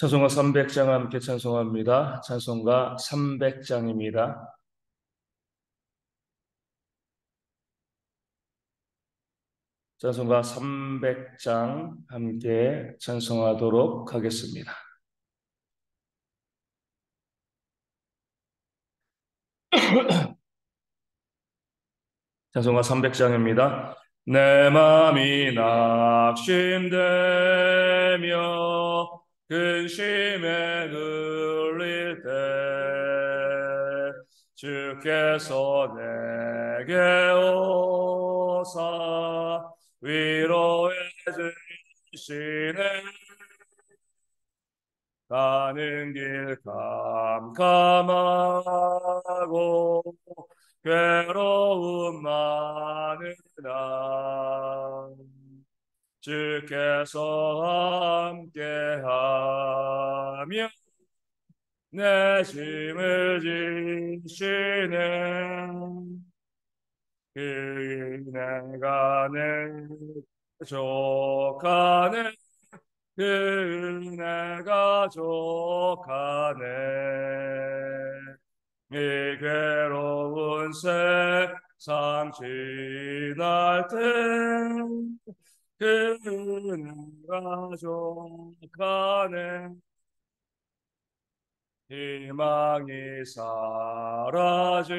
찬송가 300장 함께 찬송합니다. 찬송가 300장입니다. 찬송가 300장 함께 찬송하도록 하겠습니다. 찬송가 300장입니다. 내 맘이 낙심되며 근심에 눌릴 때 주께서 내게 오사 위로해 주시네. 가는 길 캄캄하고 괴로움 많으나 주께서 함께하며 내 짐을 지시네. 그 내가 내 족하네. 그 은혜가 족하네. 이 괴로운 세상 지날 때 그 은혜가 족하네. 희망이 사라지고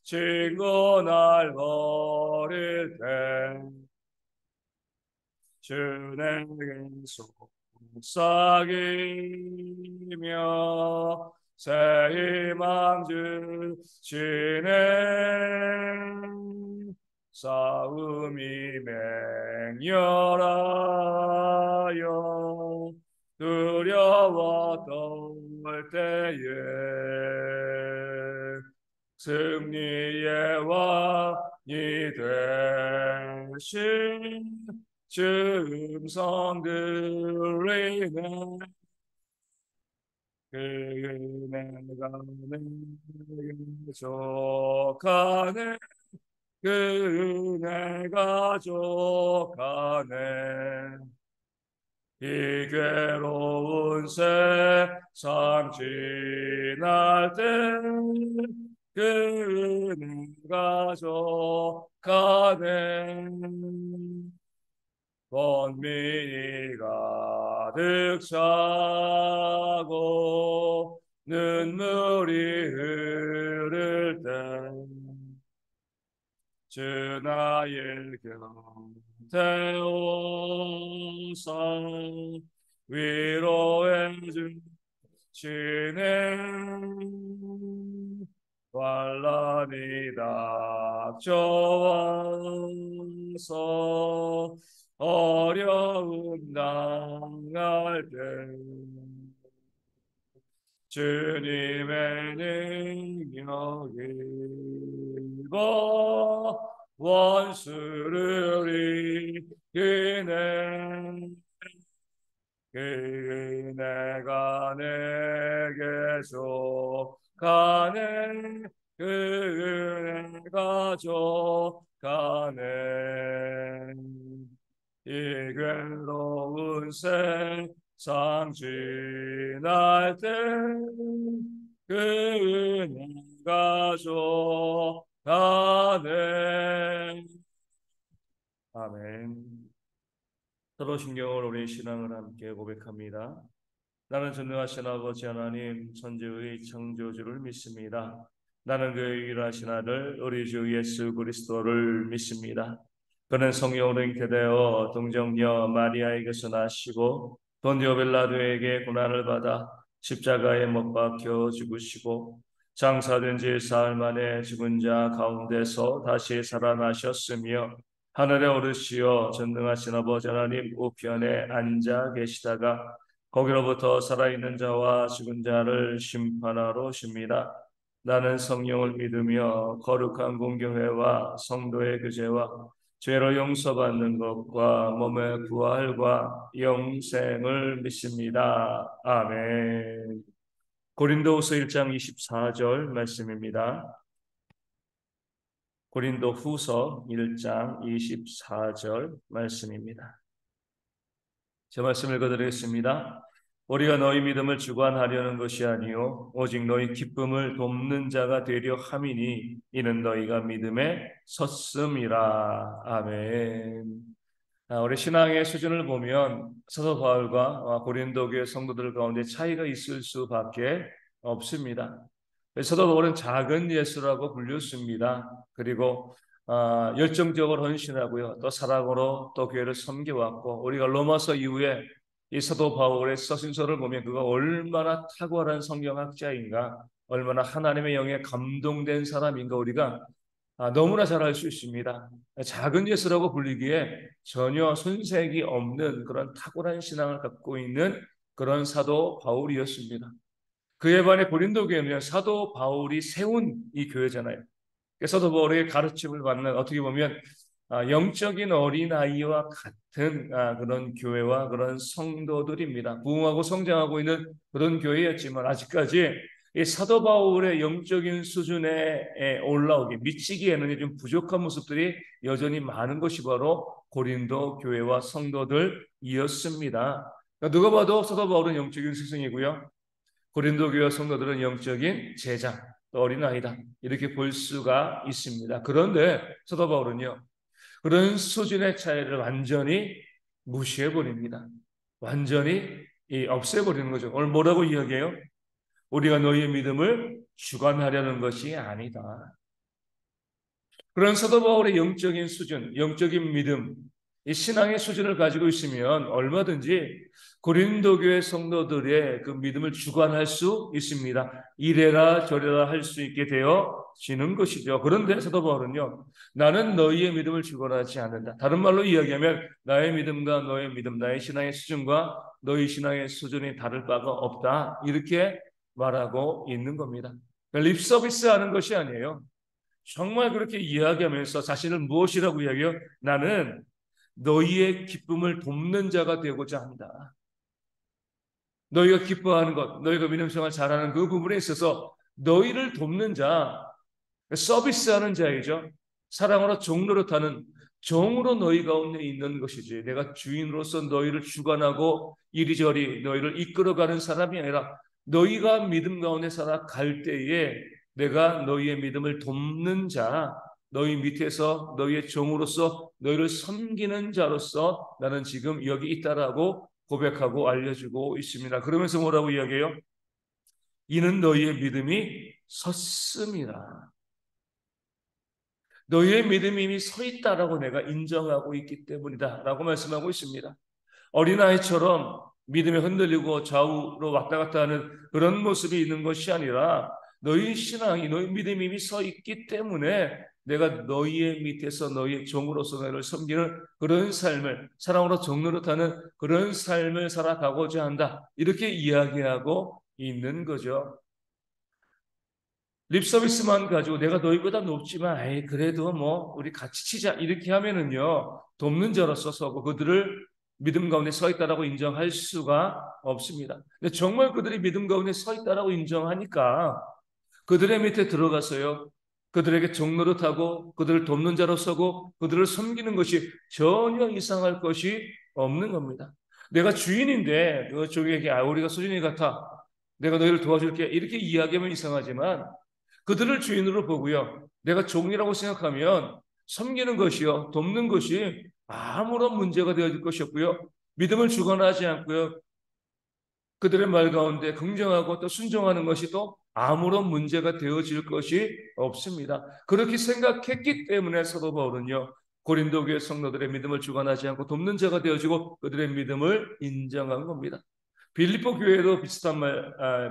친구 날 버릴 때 주 내게 속삭이며 새 희망 주시네. 싸움이 맹렬하여 두려워 떨 때에 승리의 왕이 되신 주 음성 들리네. 그 은혜가 내게 족하네. 그 은혜가 족하네. 이 괴로운 세상 지날 때 그 은혜가 족하네. 번민이 가득 차고 눈물이 흐를 때 주 나의 곁에 오사 위로해 주시네. 환란이 닥쳐와서 어려움 당할 때 주님의 능력이 입어 원수를 이기네. 그 은혜가 내게 족하네. 그 은혜가 족하네. 이 괴로운 세상 지날 때 그 은혜가 족하네. 아멘. 서로 신경을 우리 신앙을 함께 고백합니다. 나는 전능하신 아버지 하나님 천지의 창조주를 믿습니다. 나는 그 유일하신 아들 우리 주 예수 그리스도를 믿습니다. 그는 성령으로 잉태되어 동정녀 마리아에게서 나시고 본디오 빌라도에게 고난을 받아 십자가에 못 박혀 죽으시고 장사된 지 사흘 만에 죽은 자 가운데서 다시 살아나셨으며 하늘에 오르시어 전능하신 아버지 하나님 우편에 앉아 계시다가 거기로부터 살아있는 자와 죽은 자를 심판하러 오십니다. 나는 성령을 믿으며 거룩한 공교회와 성도의 교제와 죄로 용서받는 것과 몸의 부활과 영생을 믿습니다. 아멘. 고린도후서 1장 24절 말씀입니다. 고린도후서 1장 24절 말씀입니다. 제 말씀 읽어드리겠습니다. 우리가 너희 믿음을 주관하려는 것이 아니요 오직 너희 기쁨을 돕는 자가 되려 함이니 이는 너희가 믿음에 섰음이라. 아멘. 우리 신앙의 수준을 보면 사도 바울과 고린도 교회 성도들 가운데 차이가 있을 수밖에 없습니다. 사도 바울은 작은 예수라고 불렸습니다. 그리고 열정적으로 헌신하고요, 또 사랑으로 또 교회를 섬겨왔고, 우리가 로마서 이후에 이 사도 바울의 서신서를 보면 그가 얼마나 탁월한 성경학자인가, 얼마나 하나님의 영에 감동된 사람인가 우리가 너무나 잘 알 수 있습니다. 작은 예수라고 불리기에 전혀 손색이 없는 그런 탁월한 신앙을 갖고 있는 그런 사도 바울이었습니다. 그에 반해 고린도 교회는 사도 바울이 세운 이 교회잖아요. 사도 바울의 가르침을 받는, 어떻게 보면 영적인 어린아이와 같은 그런 교회와 그런 성도들입니다. 부흥하고 성장하고 있는 그런 교회였지만 아직까지 이 사도 바울의 영적인 수준에 올라오기, 미치기에는 좀 부족한 모습들이 여전히 많은 것이 바로 고린도 교회와 성도들이었습니다. 누가 봐도 사도 바울은 영적인 스승이고요, 고린도 교회 성도들은 영적인 제자, 또 어린아이다, 이렇게 볼 수가 있습니다. 그런데 사도 바울은요, 그런 수준의 차이를 완전히 무시해버립니다. 완전히 없애버리는 거죠. 오늘 뭐라고 이야기해요? 우리가 너희의 믿음을 주관하려는 것이 아니다. 그런 사도 바울의 영적인 수준, 영적인 믿음, 이 신앙의 수준을 가지고 있으면 얼마든지 고린도 교회 성도들의 그 믿음을 주관할 수 있습니다. 이래라 저래라 할 수 있게 되어지는 것이죠. 그런데 사도 바울은요, 나는 너희의 믿음을 주관하지 않는다. 다른 말로 이야기하면 나의 믿음과 너의 믿음, 나의 신앙의 수준과 너희 신앙의 수준이 다를 바가 없다, 이렇게 말하고 있는 겁니다. 립 서비스 하는 것이 아니에요. 정말 그렇게 이야기하면서 자신을 무엇이라고 이야기해요? 나는 너희의 기쁨을 돕는 자가 되고자 한다. 너희가 기뻐하는 것, 너희가 믿음 생활 잘하는 그 부분에 있어서 너희를 돕는 자, 서비스하는 자이죠. 사랑으로 종노릇하는 종으로 너희 가운데 있는 것이지, 내가 주인으로서 너희를 주관하고 이리저리 너희를 이끌어가는 사람이 아니라 너희가 믿음 가운데 살아갈 때에 내가 너희의 믿음을 돕는 자, 너희 밑에서 너희의 종으로서 너희를 섬기는 자로서 나는 지금 여기 있다라고 고백하고 알려주고 있습니다. 그러면서 뭐라고 이야기해요? 이는 너희의 믿음이 섰음이라. 너희의 믿음이 이미 서 있다라고 내가 인정하고 있기 때문이다 라고 말씀하고 있습니다. 어린아이처럼 믿음에 흔들리고 좌우로 왔다 갔다 하는 그런 모습이 있는 것이 아니라 너희 신앙이, 너희 믿음이 이미 서 있기 때문에 내가 너희의 밑에서 너희의 종으로서 너희를 섬기는 그런 삶을, 사랑으로 종노릇하는 그런 삶을 살아가고자 한다, 이렇게 이야기하고 있는 거죠. 립 서비스만 가지고 내가 너희보다 높지만 그래도 뭐 우리 같이 치자, 이렇게 하면은요, 돕는 자로서 서고 그들을 믿음 가운데 서 있다라고 인정할 수가 없습니다. 근데 정말 그들이 믿음 가운데 서 있다라고 인정하니까 그들의 밑에 들어가서요, 그들에게 종노릇하고 그들을 돕는 자로 서고 그들을 섬기는 것이 전혀 이상할 것이 없는 겁니다. 내가 주인인데 그 종에게 우리가 수준이 같아, 내가 너희를 도와줄게, 이렇게 이야기하면 이상하지만 그들을 주인으로 보고요, 내가 종이라고 생각하면 섬기는 것이요, 돕는 것이 아무런 문제가 되어질 것이 없고요, 믿음을 주관하지 않고요, 그들의 말 가운데 긍정하고 또 순종하는 것이 또 아무런 문제가 되어질 것이 없습니다. 그렇게 생각했기 때문에 사도 바울은요, 고린도 교회 성도들의 믿음을 주관하지 않고 돕는 자가 되어지고 그들의 믿음을 인정한 겁니다. 빌립보 교회도 비슷한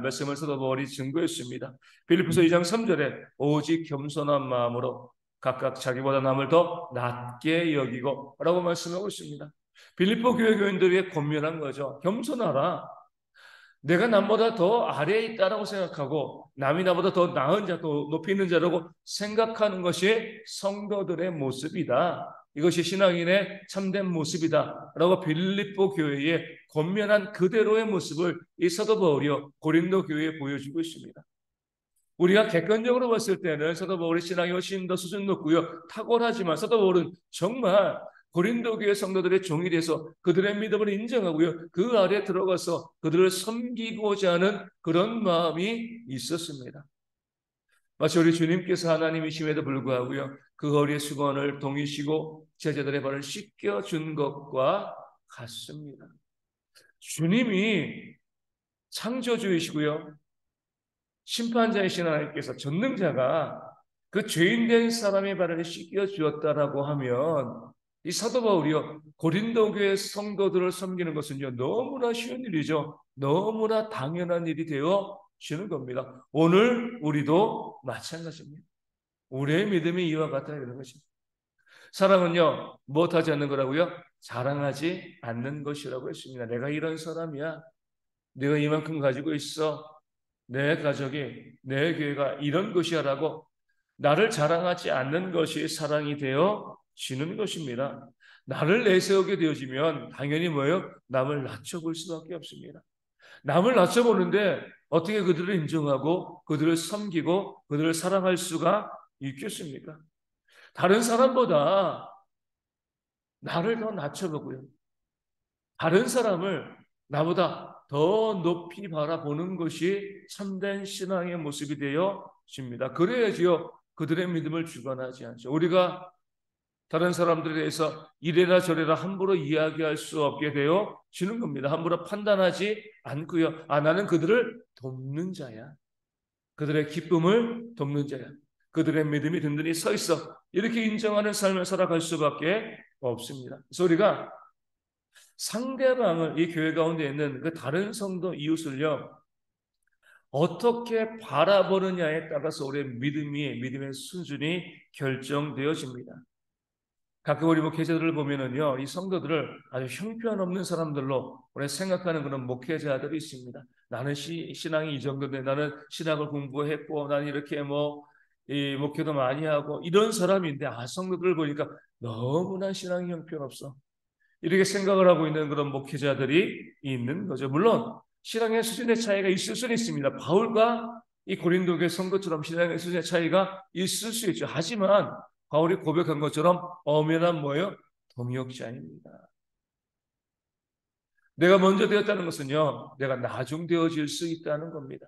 말씀을 사도 바울이 증거했습니다. 빌립보서 2장 3절에 오직 겸손한 마음으로 각각 자기보다 남을 더 낮게 여기고 라고 말씀하고 있습니다. 빌립보 교회 교인들이 권면한 거죠. 겸손하라. 내가 남보다 더 아래에 있다라고 생각하고 남이 나보다 더 나은 자, 더 높이 있는 자라고 생각하는 것이 성도들의 모습이다. 이것이 신앙인의 참된 모습이다 라고 빌립보 교회에 권면한 그대로의 모습을 이 사도 바울이요 고린도 교회에 보여주고 있습니다. 우리가 객관적으로 봤을 때는 사도 바울의 신앙이 훨씬 더 수준 높고요, 탁월하지만 사도 바울은 정말 고린도 교회 성도들의 종이 돼서 그들의 믿음을 인정하고요. 그 아래 들어가서 그들을 섬기고자 하는 그런 마음이 있었습니다. 마치 우리 주님께서 하나님이심에도 불구하고요. 그 어리의 수건을 동이시고 제자들의 발을 씻겨준 것과 같습니다. 주님이 창조주이시고요. 심판자이신 하나님께서 전능자가 그 죄인된 사람의 발을 씻겨 주었다라고 하면 이 사도 바울이요 고린도 교회 성도들을 섬기는 것은요 너무나 쉬운 일이죠. 너무나 당연한 일이 되어지는 겁니다. 오늘 우리도 마찬가지입니다. 우리의 믿음이 이와 같다 이런 것입니다. 사랑은요 무엇하지 않는 거라고요? 자랑하지 않는 것이라고 했습니다. 내가 이런 사람이야. 내가 이만큼 가지고 있어. 내 가족이, 내 교회가 이런 것이야라고 나를 자랑하지 않는 것이 사랑이 되어지는 것입니다. 나를 내세우게 되어지면 당연히 뭐예요? 남을 낮춰볼 수밖에 없습니다. 남을 낮춰보는데 어떻게 그들을 인정하고 그들을 섬기고 그들을 사랑할 수가 있겠습니까? 다른 사람보다 나를 더 낮춰보고요. 다른 사람을 나보다 더 높이 바라보는 것이 참된 신앙의 모습이 되어집니다. 그래야지요 그들의 믿음을 주관하지 않죠. 우리가 다른 사람들에 대해서 이래라 저래라 함부로 이야기할 수 없게 되어지는 겁니다. 함부로 판단하지 않고요. 아 나는 그들을 돕는 자야. 그들의 기쁨을 돕는 자야. 그들의 믿음이 든든히 서 있어. 이렇게 인정하는 삶을 살아갈 수밖에 없습니다. 그래서 우리가 상대방을 이 교회 가운데 있는 그 다른 성도 이웃을요 어떻게 바라보느냐에 따라서 우리의 믿음의 수준이 결정되어집니다. 가끔 우리 목회자들을 보면은요 이 성도들을 아주 형편없는 사람들로 우리 생각하는 그런 목회자들이 있습니다. 나는 신앙이 이 정도인데 나는 신학을 공부했고 나는 이렇게 이 목회도 많이 하고 이런 사람인데 성도들을 보니까 너무나 신앙이 형편없어. 이렇게 생각을 하고 있는 그런 목회자들이 있는 거죠. 물론 신앙의 수준의 차이가 있을 수는 있습니다. 바울과 이 고린도교회 성도처럼 신앙의 수준의 차이가 있을 수 있죠. 하지만 바울이 고백한 것처럼 엄연한 뭐예요? 동역자입니다. 내가 먼저 되었다는 것은요. 내가 나중되어질 수 있다는 겁니다.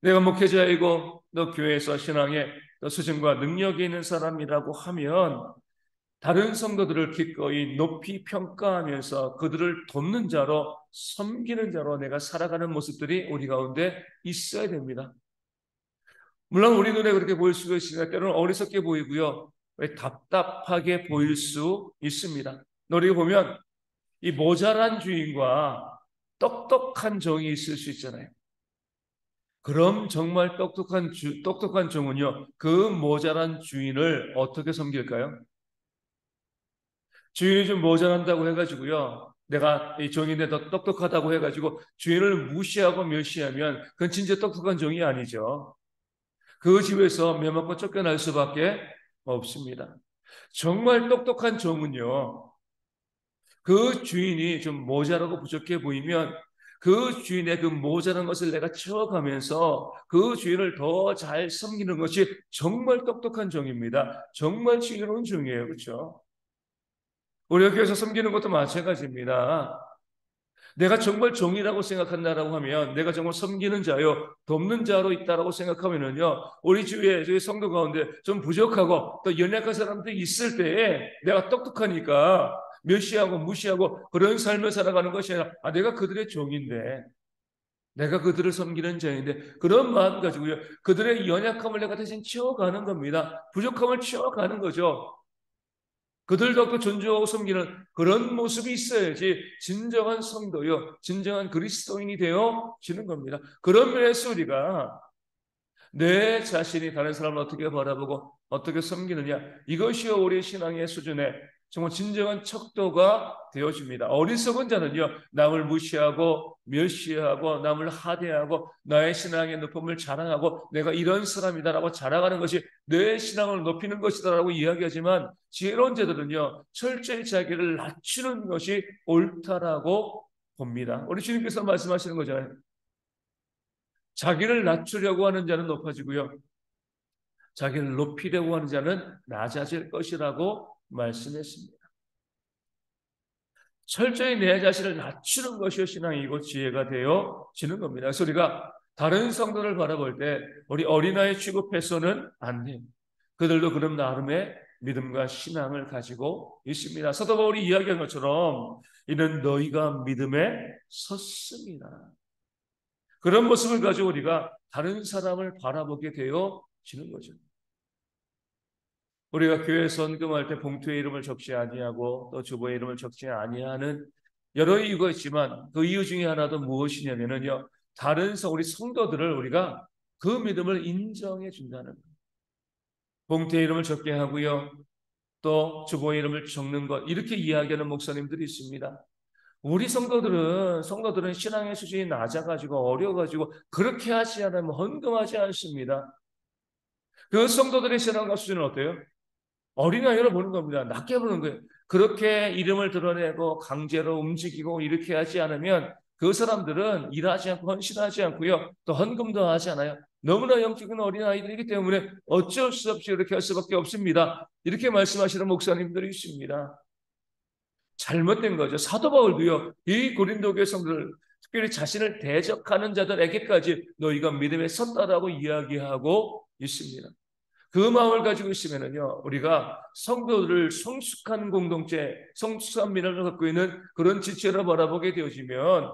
내가 목회자이고 너 교회에서 신앙의 수준과 능력이 있는 사람이라고 하면 다른 성도들을 기꺼이 높이 평가하면서 그들을 돕는 자로 섬기는 자로 내가 살아가는 모습들이 우리 가운데 있어야 됩니다. 물론 우리 눈에 그렇게 보일 수가 있으니까 때로는 어리석게 보이고요. 왜 답답하게 보일 수 있습니다. 우리가 보면 이 모자란 주인과 똑똑한 종이 있을 수 있잖아요. 그럼 정말 똑똑한 종은요. 그 모자란 주인을 어떻게 섬길까요? 주인이 좀 모자란다고 해가지고요. 내가 이 종인데 더 똑똑하다고 해가지고 주인을 무시하고 멸시하면 그건 진짜 똑똑한 종이 아니죠. 그 집에서 매맞고 쫓겨날 수밖에 없습니다. 정말 똑똑한 종은요. 그 주인이 좀 모자라고 부족해 보이면 그 주인의 그 모자란 것을 내가 채워가면서 그 주인을 더 잘 섬기는 것이 정말 똑똑한 종입니다. 정말 지혜로운 종이에요. 그렇죠? 우리가 교회에서 섬기는 것도 마찬가지입니다. 내가 정말 종이라고 생각한다라고 하면 내가 정말 섬기는 자요 돕는 자로 있다라고 생각하면은요 우리 주위에 저희 성도 가운데 좀 부족하고 또 연약한 사람들이 있을 때에 내가 똑똑하니까 멸시하고 무시하고 그런 삶을 살아가는 것이 아니라 내가 그들의 종인데 내가 그들을 섬기는 자인데 그런 마음 가지고요 그들의 연약함을 내가 대신 채워가는 겁니다. 부족함을 채워가는 거죠. 그들도 또 존중하고 섬기는 그런 모습이 있어야지 진정한 성도요, 진정한 그리스도인이 되어지는 겁니다. 그런 면에서 우리가 내 자신이 다른 사람을 어떻게 바라보고 어떻게 섬기느냐 이것이 우리 신앙의 수준에 정말 진정한 척도가 되어집니다. 어리석은 자는요 남을 무시하고 멸시하고 남을 하대하고 나의 신앙의 높음을 자랑하고 내가 이런 사람이다라고 자랑하는 것이 내 신앙을 높이는 것이다라고 이야기하지만 지혜로운 자들은요 철저히 자기를 낮추는 것이 옳다라고 봅니다. 우리 주님께서 말씀하시는 거잖아요. 자기를 낮추려고 하는 자는 높아지고요. 자기를 높이려고 하는 자는 낮아질 것이라고 말씀했습니다. 철저히 내 자신을 낮추는 것이 신앙이고 지혜가 되어지는 겁니다. 그래서 우리가 다른 성도를 바라볼 때 우리 어린아이 취급해서는 안 돼요. 그들도 그런 나름의 믿음과 신앙을 가지고 있습니다. 사도 바울이 이야기한 것처럼 이는 너희가 믿음에 섰습니다. 그런 모습을 가지고 우리가 다른 사람을 바라보게 되어지는 거죠. 우리가 교회 선금할 때 봉투에 이름을 적지 아니하고 또 주보에 이름을 적지 아니하는 여러 이유가 있지만 그 이유 중에 하나도 무엇이냐면요, 우리 성도들을 우리가 그 믿음을 인정해 준다는 거예요. 봉투에 이름을 적게 하고요, 또 주보에 이름을 적는 것, 이렇게 이야기하는 목사님들이 있습니다. 우리 성도들은 신앙의 수준이 낮아가지고 어려가지고 그렇게 하지 않으면 헌금하지 않습니다. 그 성도들의 신앙과 수준은 어때요? 어린아이를 보는 겁니다. 낮게 보는 거예요. 그렇게 이름을 드러내고 강제로 움직이고 이렇게 하지 않으면 그 사람들은 일하지 않고 헌신하지 않고요, 또 헌금도 하지 않아요. 너무나 영적인 어린아이들이기 때문에 어쩔 수 없이 이렇게 할 수밖에 없습니다. 이렇게 말씀하시는 목사님들이 있습니다. 잘못된 거죠. 사도 바울도요, 이 고린도 교회 성도들, 특별히 자신을 대적하는 자들에게까지 너희가 믿음에 섰다라고 이야기하고 있습니다. 그 마음을 가지고 있으면요, 우리가 성도들을 성숙한 공동체, 성숙한 민원을 갖고 있는 그런 지체로 바라보게 되어지면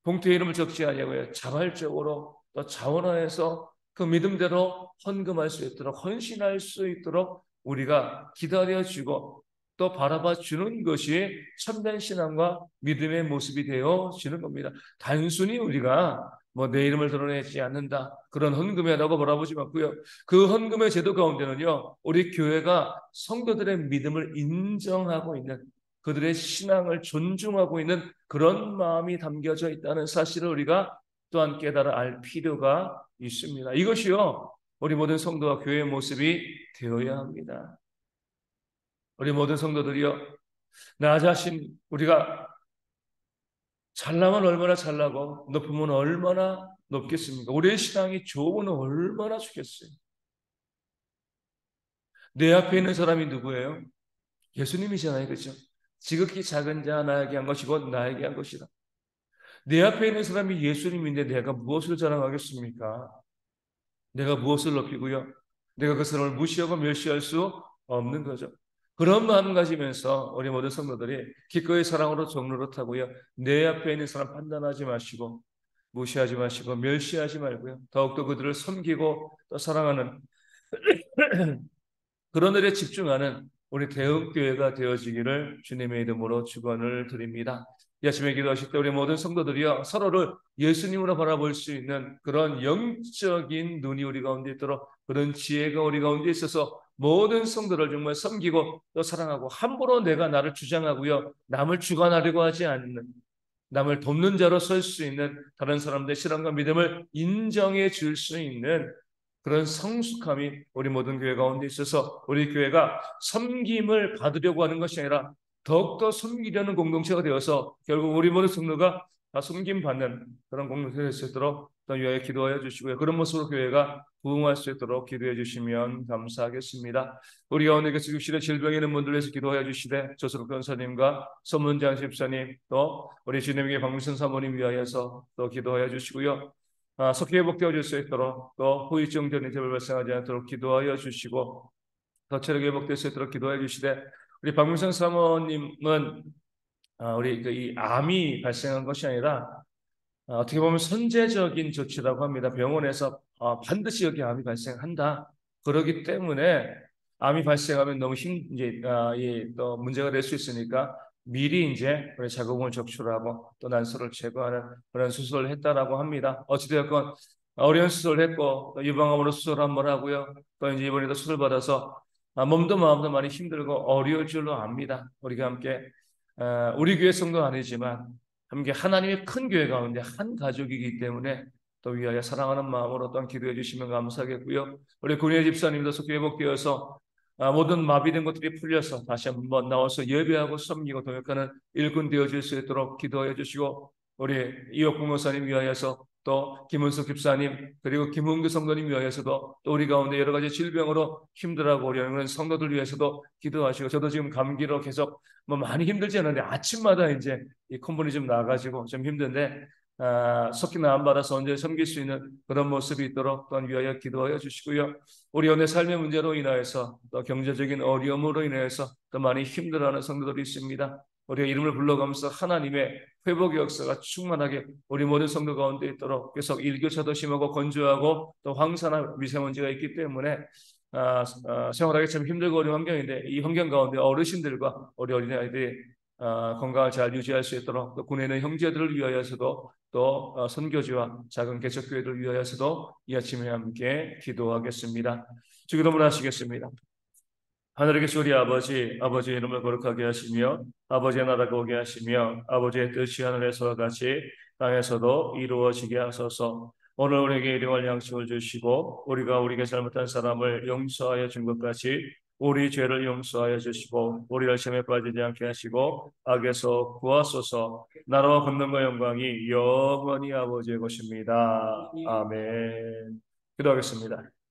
봉투에 이름을 적지 아니하고요, 자발적으로 또 자원하여서 그 믿음대로 헌금할 수 있도록, 헌신할 수 있도록 우리가 기다려주고 또 바라봐 주는 것이 참된 신앙과 믿음의 모습이 되어지는 겁니다. 단순히 우리가 내 이름을 드러내지 않는다, 그런 헌금이라고 바라보지 않고요, 그 헌금의 제도 가운데는요, 우리 교회가 성도들의 믿음을 인정하고 있는, 그들의 신앙을 존중하고 있는 그런 마음이 담겨져 있다는 사실을 우리가 또한 깨달아 알 필요가 있습니다. 이것이요, 우리 모든 성도와 교회의 모습이 되어야 합니다. 우리 모든 성도들이요, 나 자신, 우리가 잘나면 얼마나 잘나고 높으면 얼마나 높겠습니까? 우리의 신앙이 좋으면 얼마나 좋겠어요. 내 앞에 있는 사람이 누구예요? 예수님이잖아요, 그렇죠? 지극히 작은 자 나에게 한 것이 곧 나에게 한 것이다. 내 앞에 있는 사람이 예수님인데 내가 무엇을 자랑하겠습니까? 내가 무엇을 높이고요, 내가 그 사람을 무시하고 멸시할 수 없는 거죠. 그런 마음 가지면서 우리 모든 성도들이 기꺼이 사랑으로 정로로 타고요, 내 앞에 있는 사람 판단하지 마시고 무시하지 마시고 멸시하지 말고요, 더욱더 그들을 섬기고 또 사랑하는 그런 일에 집중하는 우리 대흥교회가 되어지기를 주님의 이름으로 축원을 드립니다. 이 아침에 기도하실 때 우리 모든 성도들이요, 서로를 예수님으로 바라볼 수 있는 그런 영적인 눈이 우리 가운데 있도록, 그런 지혜가 우리 가운데 있어서 모든 성도를 정말 섬기고 또 사랑하고, 함부로 내가 나를 주장하고요, 남을 주관하려고 하지 않는, 남을 돕는 자로 설 수 있는, 다른 사람들의 신앙과 믿음을 인정해 줄 수 있는 그런 성숙함이 우리 모든 교회 가운데 있어서 우리 교회가 섬김을 받으려고 하는 것이 아니라 더욱더 섬기려는 공동체가 되어서 결국 우리 모든 성도가 다 섬김받는 그런 공동체가 될 수 있도록 또 위하여 기도하여 주시고요, 그런 모습으로 교회가 부흥할 수 있도록 기도해 주시면 감사하겠습니다. 우리 가운데 계속 육신의 질병이 있는 분들 위해서 기도하여 주시되, 조수록 변사님과 선문장 집사님, 또 우리 주님에게 박문선 사모님 위하여서 또 기도하여 주시고요, 속히 회복되어 줄 수 있도록, 또 후유증 등의 재발 발생하지 않도록 기도하여 주시고, 더 체력이 회복될 수 있도록 기도해 주시되, 우리 박문성 사모님은 우리 이 암이 발생한 것이 아니라 어떻게 보면 선제적인 조치라고 합니다. 병원에서 반드시 여기 암이 발생한다, 그러기 때문에 암이 발생하면 너무 또 문제가 될 수 있으니까 미리 이제 자궁을 적출하고 또 난소를 제거하는 그런 수술을 했다라고 합니다. 어찌되었건 어려운 수술을 했고 또 유방암으로 수술 한번 하고요, 또 이제 이번에도 수술 받아서 몸도 마음도 많이 힘들고 어려울 줄로 압니다. 우리가 함께 우리 교회 성도 아니지만 함께 하나님의 큰 교회 가운데 한 가족이기 때문에 또 위하여 사랑하는 마음으로 또한 기도해 주시면 감사하겠고요, 우리 군의 집사님도 속히 회복되어서 모든 마비된 것들이 풀려서 다시 한번 나와서 예배하고 섬기고 동역하는 일꾼 되어질 수 있도록 기도해 주시고, 우리 이옥 공무사님 위하여서 또 김은숙 집사님 그리고 김은규 성도님 위하여서도 또 우리 가운데 여러 가지 질병으로 힘들어하고 어려운 성도들 위해서도 기도하시고 저도 지금 감기로 계속 뭐 많이 힘들지 않은데 아침마다 이제 이 콧물이 좀 나가지고 좀 힘든데 석기나 안 받아서 언제 섬길 수 있는 그런 모습이 있도록 또한 위하여 기도하여 주시고요. 우리 오늘 삶의 문제로 인하여서 또 경제적인 어려움으로 인해서 또 많이 힘들어하는 성도들이 있습니다. 우리가 이름을 불러가면서 하나님의 회복의 역사가 충만하게 우리 모든 성도 가운데 있도록 계속 일교차도 심하고 건조하고 또 황사나 미세먼지가 있기 때문에 생활하기 참 힘들고 어려운 환경인데 이 환경 가운데 어르신들과 우리 어린아이들이 건강을 잘 유지할 수 있도록 또 군에 있는 형제들을 위하여서도 또 선교지와 작은 개척교회들을 위하여서도 이 아침에 함께 기도하겠습니다. 주기도문 하시겠습니다. 하늘에 계신 우리 아버지, 아버지의 이름을 거룩하게 하시며 아버지의 나라가 오게 하시며 아버지의 뜻이 하늘에서와 같이 땅에서도 이루어지게 하소서. 오늘 우리에게 일용할 양식을 주시고 우리가 잘못한 사람을 용서하여 준 것 같이 우리 죄를 용서하여 주시고 우리를 시험에 빠지지 않게 하시고 악에서 구하소서. 나라와 권능과 영광이 영원히 아버지의 것입니다. 아멘. 기도하겠습니다.